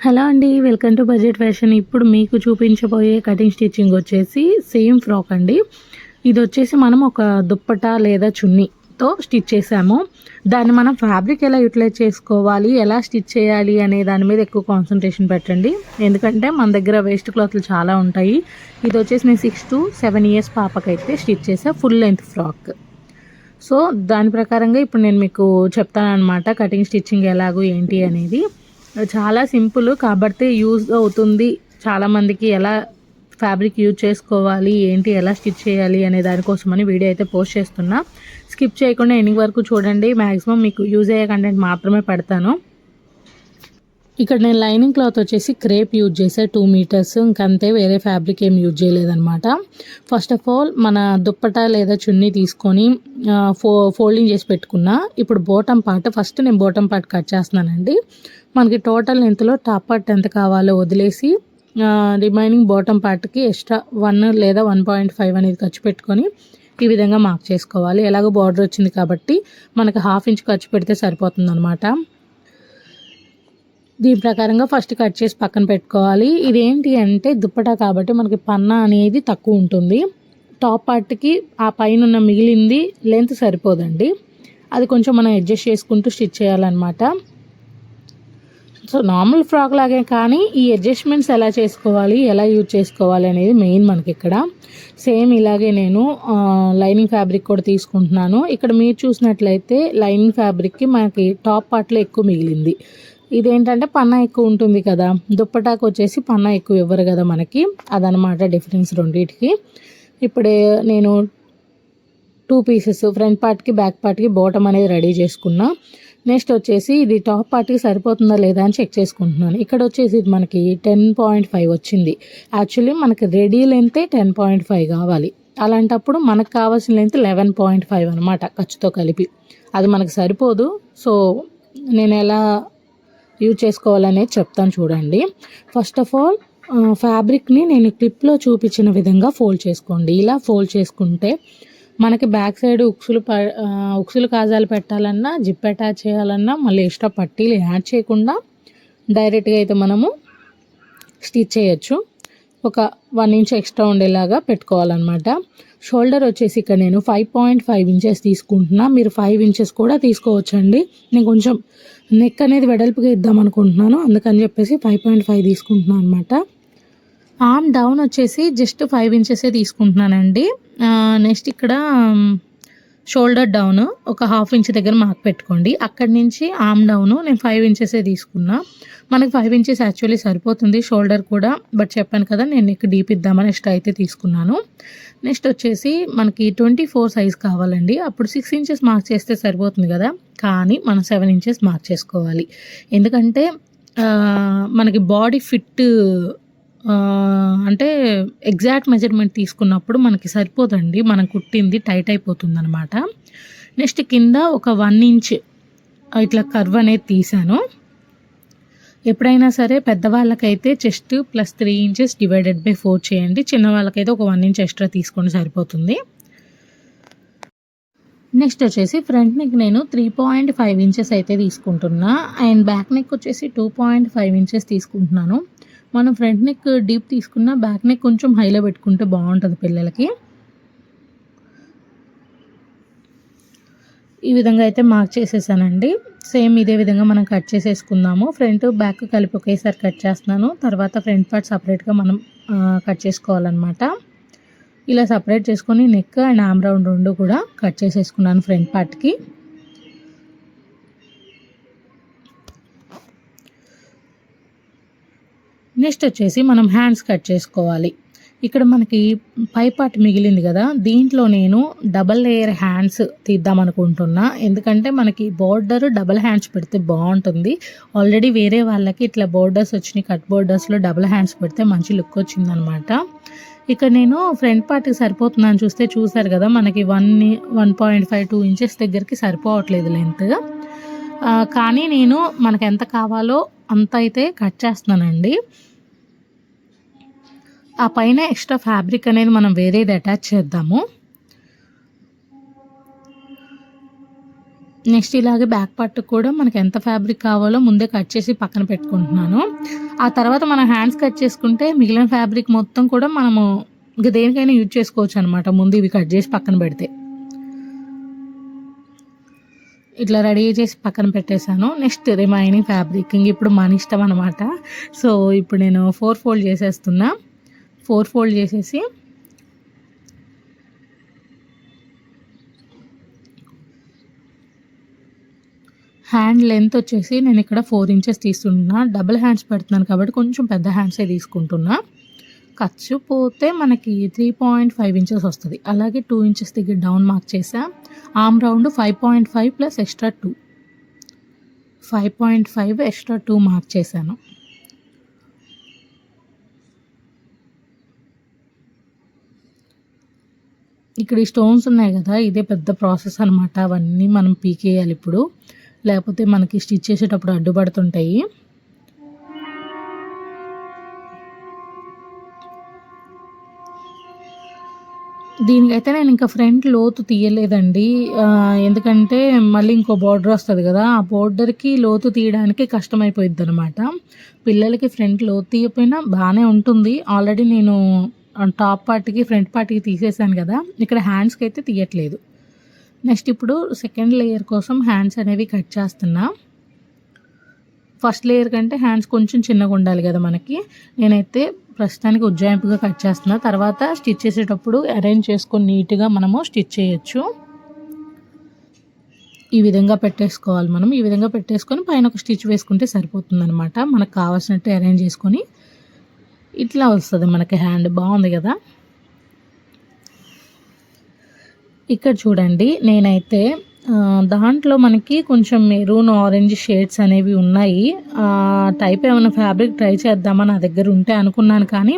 Hello అండి, welcome to budget fashion. ఇప్పుడు మీకు చూపించబోయే కటింగ్ స్టిచ్చింగ్ వచ్చేసి సేమ్ ఫ్రాక్ అండి. ఇది వచ్చేసి మనం ఒక దుప్పటా లేదా చున్నీతో స్టిచ్ చేసాము. దాన్ని మనం ఫ్యాబ్రిక్ ఎలా యూటిలైజ్ చేసుకోవాలి, ఎలా స్టిచ్ చేయాలి అనే దాని మీద ఎక్కువ కాన్సన్ట్రేషన్ పెట్టండి. ఎందుకంటే మన దగ్గర వేస్ట్ క్లాత్లు చాలా ఉంటాయి. ఇది వచ్చేసి నేను 6 to 7 years పాపకైతే స్టిచ్ చేసా, ఫుల్ లెంత్ ఫ్రాక్. సో దాని ప్రకారంగా ఇప్పుడు నేను మీకు చెప్తాను అనమాట కటింగ్ స్టిచ్చింగ్ ఎలాగో ఏంటి అనేది. చాలా సింపుల్ కాబట్టి యూజ్ అవుతుంది చాలామందికి. ఎలా ఫ్యాబ్రిక్ యూజ్ చేసుకోవాలి ఏంటి, ఎలా స్టిచ్ చేయాలి అనే దానికోసమని వీడియో అయితే పోస్ట్ చేస్తున్నా. స్కిప్ చేయకుండా ఎండింగ్ వరకు చూడండి. మ్యాక్సిమం మీకు యూజ్ అయ్యే కంటెంట్ మాత్రమే పెడతాను. ఇక్కడ నేను లైనింగ్ క్లాత్ వచ్చేసి క్రేప్ యూజ్ చేసే 2 meters, ఇంకంతే, వేరే ఫ్యాబ్రిక్ ఏం యూజ్ చేయలేదన్నమాట. ఫస్ట్ ఆఫ్ ఆల్ మన దుప్పటా లేదా చున్నీ తీసుకొని ఫోల్డింగ్ చేసి పెట్టుకున్నా. ఇప్పుడు బాటమ్ పార్ట్, ఫస్ట్ నేను బాటమ్ పార్ట్ కట్ చేస్తున్నానండి. మనకి టోటల్ లెంత్లో టాప్ పార్ట్ ఎంత కావాలో వదిలేసి రిమైనింగ్ బాటమ్ పార్ట్కి ఎక్స్ట్రా 1 లేదా 1.5 అనేది ఖర్చు పెట్టుకొని ఈ విధంగా మార్క్ చేసుకోవాలి. ఎలాగో బార్డర్ వచ్చింది కాబట్టి మనకి 1/2 inch ఖర్చు పెడితే సరిపోతుంది అనమాట. దీని ప్రకారంగా ఫస్ట్ కట్ చేసి పక్కన పెట్టుకోవాలి. ఇదేంటి అంటే దుప్పటా కాబట్టి మనకి పన్నా అనేది తక్కువ ఉంటుంది. టాప్ పార్ట్కి ఆ పైన ఉన్న మిగిలింది లెంత్ సరిపోదండి. అది కొంచెం మనం అడ్జస్ట్ చేసుకుంటూ స్టిచ్ చేయాలన్నమాట. సో నార్మల్ ఫ్రాక్ లాగే, కానీ ఈ అడ్జస్ట్మెంట్స్ ఎలా చేసుకోవాలి, ఎలా యూజ్ చేసుకోవాలి అనేది మెయిన్ మనకి ఇక్కడ. సేమ్ ఇలాగే నేను లైనింగ్ ఫ్యాబ్రిక్ కూడా తీసుకుంటున్నాను. ఇక్కడ మీరు చూసినట్లయితే లైనింగ్ ఫ్యాబ్రిక్కి మనకి టాప్ పార్ట్లో ఎక్కువ మిగిలింది. ఇదేంటంటే పన్నా ఎక్కువ ఉంటుంది కదా, దుప్పటాకు వచ్చేసి పన్నా ఎక్కువ ఇవ్వరు కదా మనకి, అదనమాట డిఫరెన్స్ రెండింటికి. ఇప్పుడే నేను 2 pieces ఫ్రంట్ పార్ట్కి బ్యాక్ పార్ట్కి బాటమ్ అనేది రెడీ చేసుకున్నా. నెక్స్ట్ వచ్చేసి ఇది టాప్ పార్ట్కి సరిపోతుందా లేదా అని చెక్ చేసుకుంటున్నాను. ఇక్కడ వచ్చేసి ఇది మనకి 10.5 వచ్చింది. యాక్చువల్లీ మనకి రెడీ లెంతే 10.5 కావాలి. అలాంటప్పుడు మనకు కావాల్సిన లెంత్ 11.5 అనమాట ఖర్చుతో కలిపి. అది మనకు సరిపోదు. సో నేను ఎలా యూజ్ చేసుకోవాలనేది చెప్తాను చూడండి. ఫస్ట్ ఆఫ్ ఆల్ ఫ్యాబ్రిక్ని నేను క్లిప్లో చూపించిన విధంగా ఫోల్డ్ చేసుకోండి. ఇలా ఫోల్డ్ చేసుకుంటే మనకి బ్యాక్ సైడ్ ఉక్సులు కాజాలు పెట్టాలన్నా, జిప్ అటాచ్ చేయాలన్నా మళ్ళీ ఎక్స్ట్రా పట్టీలు యాడ్ చేయకుండా డైరెక్ట్గా అయితే మనము స్టిచ్ చేయొచ్చు. ఒక 1 inch ఎక్స్ట్రా ఉండేలాగా పెట్టుకోవాలన్నమాట. షోల్డర్ వచ్చేసి ఇక్కడ నేను 5.5 inches తీసుకుంటున్నా. మీరు 5 inches కూడా తీసుకోవచ్చండి. నేను కొంచెం నెక్ అనేది వెడల్పుగా ఇద్దాం అనుకుంటున్నాను, అందుకని చెప్పేసి 5.5 తీసుకుంటున్నాను అనమాట. ఆర్మ్ డౌన్ వచ్చేసి జస్ట్ 5 inches తీసుకుంటున్నానండి. నెక్స్ట్ ఇక్కడ షోల్డర్ డౌన్ ఒక 1/2 inch దగ్గర మార్క్ పెట్టుకోండి. అక్కడి నుంచి ఆర్మ్ డౌన్ నేను 5 inches తీసుకున్నా. మనకి 5 inches యాక్చువల్లీ సరిపోతుంది షోల్డర్ కూడా, బట్ చెప్పాను కదా నేను నెక్ డీప్ ఇద్దామని ఎక్స్ట్రా అయితే తీసుకున్నాను. నెక్స్ట్ వచ్చేసి మనకి 24 size కావాలండి. అప్పుడు 6 inches మార్క్ చేస్తే సరిపోతుంది కదా, కానీ మనం 7 inches మార్క్ చేసుకోవాలి. ఎందుకంటే మనకి బాడీ ఫిట్ అంటే ఎగ్జాక్ట్ మెజర్మెంట్ తీసుకున్నప్పుడు మనకి సరిపోదండి, మనం కుట్టింది టైట్ అయిపోతుంది అనమాట. నెక్స్ట్ కింద ఒక 1 inch ఇట్లా కర్వ్ అనేది తీసాను. ఎప్పుడైనా సరే పెద్దవాళ్ళకైతే chest plus 3 inches divided by 4 చేయండి. చిన్న వాళ్ళకైతే ఒక 1 inch ఎక్స్ట్రా తీసుకోండి, సరిపోతుంది. నెక్స్ట్ వచ్చేసి ఫ్రంట్ నెక్ నేను 3.5 inches అయితే తీసుకుంటున్నా, అండ్ బ్యాక్ నెక్ వచ్చేసి 2.5 inches తీసుకుంటున్నాను. మనం ఫ్రంట్ నెక్ డీప్ తీసుకున్న బ్యాక్ నెక్ కొంచెం హైలో పెట్టుకుంటే బాగుంటుంది పిల్లలకి. ఈ విధంగా అయితే మార్క్ చేసేసానండి. సేమ్ ఇదే విధంగా మనం కట్ చేసేసుకుందాము. ఫ్రంట్ బ్యాక్ కలిపి ఒకేసారి కట్ చేస్తున్నాను. తర్వాత ఫ్రంట్ పార్ట్ సపరేట్గా మనం కట్ చేసుకోవాలన్నమాట. ఇలా సపరేట్ చేసుకొని నెక్ అండ్ ఆర్మ్ రౌండ్ రెండు కూడా కట్ చేసేసుకున్నాను ఫ్రంట్ పార్ట్కి. నెక్స్ట్ వచ్చేసి మనం హ్యాండ్స్ కట్ చేసుకోవాలి. ఇక్కడ మనకి పై పార్ట్ మిగిలింది కదా, దీంట్లో నేను డబల్ లేయర్ హ్యాండ్స్ తీద్దాం అనుకుంటున్నా. ఎందుకంటే మనకి బోర్డర్ డబల్ హ్యాండ్స్ పెడితే బాగుంటుంది. ఆల్రెడీ వేరే వాళ్ళకి ఇట్లా బోర్డర్స్ వచ్చినాయి, కట్ బోర్డర్స్లో డబల్ హ్యాండ్స్ పెడితే మంచి లుక్ వచ్చిందనమాట. ఇక్కడ నేను ఫ్రంట్ పార్ట్కి సరిపోతున్నాను చూస్తే చూసారు కదా, మనకి 1.5 2 inches దగ్గరికి సరిపోవట్లేదు లెంత్. కానీ నేను మనకు ఎంత కావాలో అంత అయితే కట్ చేస్తున్నానండి. ఆ పైన ఎక్స్ట్రా ఫ్యాబ్రిక్ అనేది మనం వేరేది అటాచ్ చేద్దాము. నెక్స్ట్ ఇలాగే బ్యాక్ పార్ట్ కూడా మనకి ఎంత ఫ్యాబ్రిక్ కావాలో ముందే కట్ చేసి పక్కన పెట్టుకుంటున్నాను. ఆ తర్వాత మనం హ్యాండ్స్ కట్ చేసుకుంటే మిగిలిన ఫ్యాబ్రిక్ మొత్తం కూడా మనము ఇంక దేనికైనా యూజ్ చేసుకోవచ్చు అనమాట. ముందు ఇవి కట్ చేసి పక్కన పెడితే ఇట్లా రెడీ చేసి పక్కన పెట్టేశాను. నెక్స్ట్ రిమైనింగ్ ఫ్యాబ్రిక్ ఇంక ఇప్పుడు మన ఇష్టం అనమాట. సో ఇప్పుడు నేను 4 ఫోల్డ్ చేసేస్తున్నా. 4 ఫోల్డ్ చేసేసి హ్యాండ్ లెంత్ వచ్చేసి నేను ఇక్కడ 4 ఇంచెస్ తీసుకుంటున్నా. డబుల్ హ్యాండ్స్ పెడుతున్నాను కాబట్టి కొంచెం పెద్ద హ్యాండ్సే తీసుకుంటున్నా. ఖర్చు పోతే మనకి 3.5 ఇంచెస్ వస్తుంది. అలాగే 2 ఇంచెస్ దగ్గర డౌన్ మార్క్ చేసా. Arm round 5.5 plus extra 2, 5.5 extra 2 mark చేశాను. ఇక్కడ ఈ స్టోన్స్ ఉన్నాయి కదా, ఇదే పెద్ద ప్రాసెస్ అనమాట. అవన్నీ మనం పీకేయాలి ఇప్పుడు, లేకపోతే మనకి స్టిచ్ చేసేటప్పుడు అడ్డుపడుతుంటాయి. దీనికైతే నేను ఇంకా ఫ్రంట్ లోతు తీయలేదండి. ఎందుకంటే మళ్ళీ ఇంకో బార్డర్ వస్తుంది కదా, ఆ బార్డర్కి లోతు తీయడానికి కష్టమైపోయిద్ది అనమాట. పిల్లలకి ఫ్రంట్ లోతు తీయకపోయినా బాగానే ఉంటుంది. ఆల్రెడీ నేను టాప్ పార్ట్కి ఫ్రంట్ పార్ట్కి తీసేసాను కదా, ఇక్కడ హ్యాండ్స్కి అయితే తీయట్లేదు. నెక్స్ట్ ఇప్పుడు సెకండ్ లేయర్ కోసం హ్యాండ్స్ అనేవి కట్ చేస్తున్నా. ఫస్ట్ లేయర్ కంటే హ్యాండ్స్ కొంచెం చిన్నగా ఉండాలి కదా మనకి. నేనైతే ప్రస్తుతానికి ఉజ్జాయింపుగా కట్ చేస్తున్నా. తర్వాత స్టిచ్ చేసేటప్పుడు అరేంజ్ చేసుకొని నీట్గా మనము స్టిచ్ చేయొచ్చు. ఈ విధంగా పెట్టేసుకోవాలి మనం. ఈ విధంగా పెట్టేసుకొని పైన ఒక స్టిచ్ వేసుకుంటే సరిపోతుంది అనమాట. మనకు కావాల్సినట్టు అరేంజ్ చేసుకొని ఇట్లా వస్తుంది మనకి హ్యాండ్. బాగుంది కదా. ఇక్కడ చూడండి, నేనైతే దాంట్లో మనకి కొంచెం మెరూన్ ఆరెంజ్ షేడ్స్ అనేవి ఉన్నాయి. టైప్ ఏమైనా ఫ్యాబ్రిక్ ట్రై చేద్దామా నా దగ్గర ఉంటే అనుకున్నాను, కానీ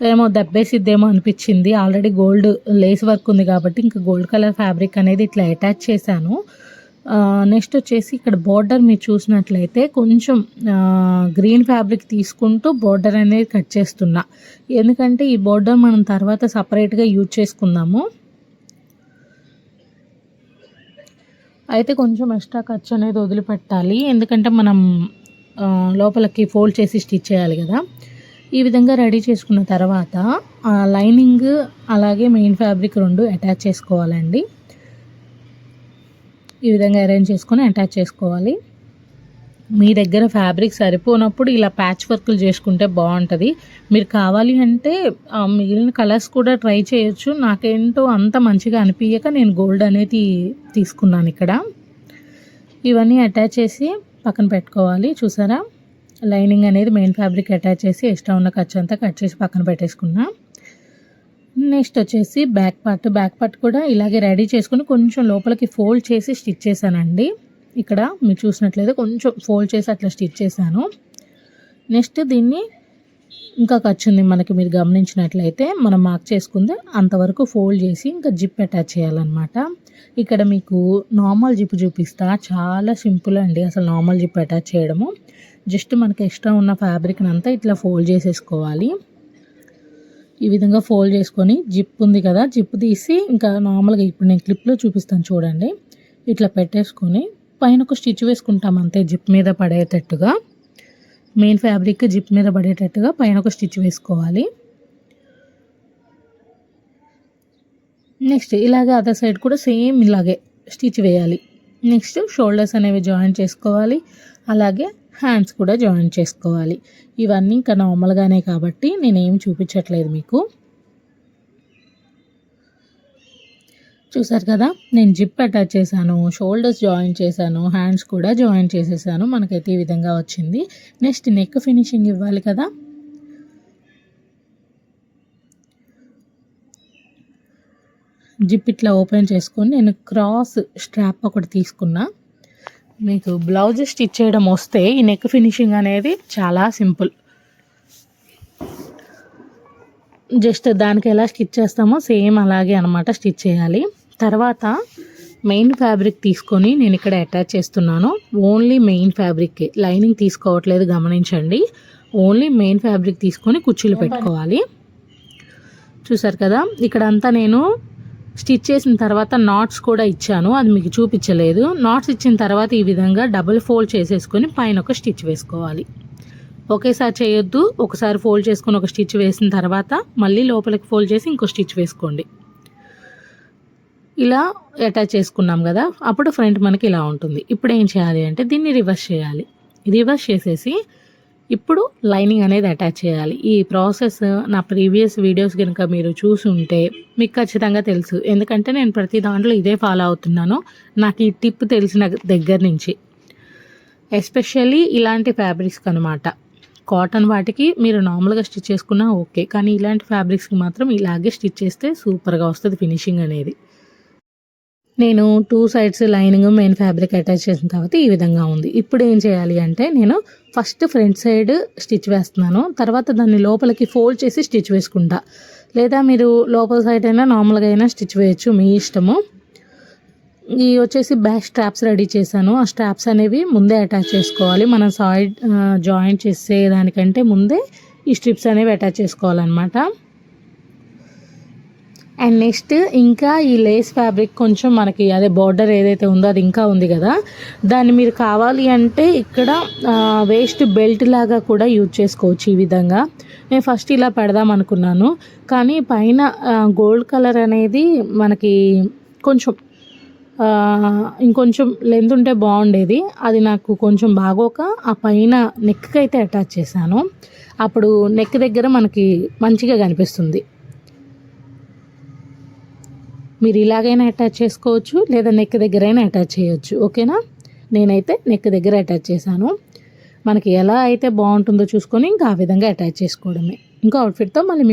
ఏమో దెబ్బేసిద్దేమో అనిపించింది. ఆల్రెడీ గోల్డ్ లేస్ వర్క్ ఉంది కాబట్టి ఇంకా గోల్డ్ కలర్ ఫ్యాబ్రిక్ అనేది ఇట్లా అటాచ్ చేశాను. నెక్స్ట్ వచ్చేసి ఇక్కడ బోర్డర్ మీరు చూసినట్లయితే కొంచెం గ్రీన్ ఫ్యాబ్రిక్ తీసుకుంటూ బోర్డర్ అనేది కట్ చేస్తున్నా. ఎందుకంటే ఈ బోర్డర్ మనం తర్వాత సపరేట్గా యూజ్ చేసుకుందాము. అయితే కొంచెం ఎక్స్ట్రా ఖర్చు అనేది వదిలిపెట్టాలి, ఎందుకంటే మనం లోపలికి ఫోల్డ్ చేసి స్టిచ్ చేయాలి కదా. ఈ విధంగా రెడీ చేసుకున్న తర్వాత లైనింగ్ అలాగే మెయిన్ ఫ్యాబ్రిక్ రెండు అటాచ్ చేసుకోవాలండి. ఈ విధంగా అరేంజ్ చేసుకొని అటాచ్ చేసుకోవాలి. మీ దగ్గర ఫ్యాబ్రిక్ సరిపోనప్పుడు ఇలా ప్యాచ్ వర్క్లు చేసుకుంటే బాగుంటుంది. మీరు కావాలి అంటే మిగిలిన కలర్స్ కూడా ట్రై చేయొచ్చు. నాకేంటో అంత మంచిగా అనిపించక నేను గోల్డ్ అనేది తీసుకున్నాను ఇక్కడ. ఇవన్నీ అటాచ్ చేసి పక్కన పెట్టుకోవాలి. చూసారా, లైనింగ్ అనేది మెయిన్ ఫ్యాబ్రిక్ అటాచ్ చేసి ఎక్స్ట్రా ఉన్న ఖర్చు అంతా కట్ చేసి పక్కన పెట్టేసుకున్నా. నెక్స్ట్ వచ్చేసి బ్యాక్ పార్ట్ కూడా ఇలాగే రెడీ చేసుకుని కొంచెం లోపలికి ఫోల్డ్ చేసి స్టిచ్ చేశానండి. ఇక్కడ మీరు చూసినట్లయితే కొంచెం ఫోల్డ్ చేసి అట్లా స్టిచ్ చేశాను. నెక్స్ట్ దీన్ని ఇంకా ఖర్చు ఉంది మనకి, మీరు గమనించినట్లయితే మనం మార్క్ చేసుకుంది అంతవరకు ఫోల్డ్ చేసి ఇంకా జిప్ అటాచ్ చేయాలన్నమాట. ఇక్కడ మీకు నార్మల్ జిప్ చూపిస్తా. చాలా సింపుల్ అండి అసలు నార్మల్ జిప్ అటాచ్ చేయడము. జస్ట్ మనకి ఎక్స్ట్రా ఉన్న ఫ్యాబ్రిక్ని అంతా ఇట్లా ఫోల్డ్ చేసేసుకోవాలి. ఈ విధంగా ఫోల్డ్ చేసుకొని జిప్ ఉంది కదా, జిప్ తీసి ఇంకా నార్మల్గా ఇప్పుడు నేను క్లిప్లో చూపిస్తాను చూడండి, ఇట్లా పెట్టేసుకొని పైన ఒక స్టిచ్ వేసుకుంటాం అంతే. జిప్ మీద పడేటట్టుగా, మెయిన్ ఫ్యాబ్రిక్ జిప్ మీద పడేటట్టుగా పైన ఒక స్టిచ్ వేసుకోవాలి. నెక్స్ట్ ఇలాగే అదర్ సైడ్ కూడా సేమ్ ఇలాగే స్టిచ్ వేయాలి. నెక్స్ట్ షోల్డర్స్ అనేవి జాయిన్ చేసుకోవాలి, అలాగే హ్యాండ్స్ కూడా జాయిన్ చేసుకోవాలి. ఇవన్నీ ఇంకా నార్మల్గానే కాబట్టి నేనేం చూపించట్లేదు మీకు. చూసారు కదా, నేను జిప్ అటాచ్ చేశాను, షోల్డర్స్ జాయిన్ చేశాను, హ్యాండ్స్ కూడా జాయిన్ చేసేసాను. మనకైతే ఈ విధంగా వచ్చింది. నెక్స్ట్ నెక్ ఫినిషింగ్ ఇవ్వాలి కదా. జిప్ ఇట్లా ఓపెన్ చేసుకొని నేను క్రాస్ స్ట్రాప్ ఒకటి తీసుకున్నా. మీకు బ్లౌజ్ స్టిచ్ చేయడం వస్తే ఈ నెక్ ఫినిషింగ్ అనేది చాలా సింపుల్. జస్ట్ దానికి ఎలా స్టిచ్ చేస్తామో సేమ్ అలాగే అనమాట స్టిచ్ చేయాలి. తర్వాత మెయిన్ ఫ్యాబ్రిక్ తీసుకొని నేను ఇక్కడ అటాచ్ చేస్తున్నాను. ఓన్లీ మెయిన్ ఫ్యాబ్రిక్, లైనింగ్ తీసుకోవట్లేదు గమనించండి. ఓన్లీ మెయిన్ ఫ్యాబ్రిక్ తీసుకొని కుర్చీలు పెట్టుకోవాలి. చూసారు కదా, ఇక్కడంతా నేను స్టిచ్ చేసిన తర్వాత నాట్స్ కూడా ఇచ్చాను, అది మీకు చూపించలేదు. నాట్స్ ఇచ్చిన తర్వాత ఈ విధంగా డబుల్ ఫోల్డ్ చేసేసుకొని పైన ఒక స్టిచ్ వేసుకోవాలి. ఒకేసారి చేయొద్దు, ఒకసారి ఫోల్డ్ చేసుకొని ఒక స్టిచ్ వేసిన తర్వాత మళ్ళీ లోపలికి ఫోల్డ్ చేసి ఇంకో స్టిచ్ వేసుకోండి. ఇలా అటాచ్ చేసుకున్నాం కదా, అప్పుడు ఫ్రంట్ మనకి ఇలా ఉంటుంది. ఇప్పుడు ఏం చేయాలి అంటే దీన్ని రివర్స్ చేయాలి. రివర్స్ చేసేసి ఇప్పుడు లైనింగ్ అనేది అటాచ్ చేయాలి. ఈ ప్రాసెస్ నా ప్రీవియస్ వీడియోస్ కనుక మీరు చూసుంటే మీకు ఖచ్చితంగా తెలుసు, ఎందుకంటే నేను ప్రతి దాంట్లో ఇదే ఫాలో అవుతున్నాను. నాకు ఈ టిప్ తెలిసిన దగ్గర నుంచి, ఎస్పెషల్లీ ఇలాంటి ఫ్యాబ్రిక్స్కి అనమాట. కాటన్ వాటికి మీరు నార్మల్గా స్టిచ్ చేసుకున్నా ఓకే, కానీ ఇలాంటి ఫ్యాబ్రిక్స్కి మాత్రం ఇలాగే స్టిచ్ చేస్తే సూపర్గా వస్తుంది ఫినిషింగ్ అనేది. నేను 2 sides lining main fabric attach చేసిన తర్వాత ఈ విధంగా ఉంది. ఇప్పుడు ఏం చేయాలి అంటే నేను ఫస్ట్ ఫ్రంట్ సైడ్ స్టిచ్ వేస్తున్నాను, తర్వాత దాన్ని లోపలికి ఫోల్డ్ చేసి స్టిచ్ వేసుకుంటా. లేదా మీరు లోపల సైడ్ అయినా నార్మల్గా అయినా స్టిచ్ వేయచ్చు, మీ ఇష్టము. ఈ వచ్చేసి బ్యాక్ స్ట్రాప్స్ రెడీ చేశాను. ఆ స్ట్రాప్స్ అనేవి ముందే అటాచ్ చేసుకోవాలి. మనం సైడ్ జాయింట్ చేసే దానికంటే ముందే ఈ స్ట్రిప్స్ అనేవి అటాచ్ చేసుకోవాలన్నమాట. అండ్ నెక్స్ట్ ఇంకా ఈ లేస్ ఫ్యాబ్రిక్ కొంచెం మనకి అదే బార్డర్ ఏదైతే ఉందో అది ఇంకా ఉంది కదా, దాన్ని మీరు కావాలి అంటే ఇక్కడ వేస్ట్ బెల్ట్ లాగా కూడా యూజ్ చేసుకోవచ్చు. ఈ విధంగా నేను ఫస్ట్ ఇలా పెడదాం అనుకున్నాను, కానీ పైన గోల్డ్ కలర్ అనేది మనకి కొంచెం ఇంకొంచెం లెంత్ ఉంటే బాగుండేది. అది నాకు కొంచెం బాగోక ఆ పైన నెక్కి అయితే అటాచ్ చేశాను. అప్పుడు నెక్ దగ్గర మనకి మంచిగా కనిపిస్తుంది. మీరు ఇలాగైనా అటాచ్ చేసుకోవచ్చు, లేదా నెక్ దగ్గరైనా అటాచ్ చేయొచ్చు. ఓకేనా, నేనైతే నెక్ దగ్గర అటాచ్ చేశాను. మనకి ఎలా అయితే బాగుంటుందో చూసుకొని ఇంకా ఆ విధంగా అటాచ్ చేసుకోవడమే. ఇంకో అవుట్ఫిట్తో మళ్ళీ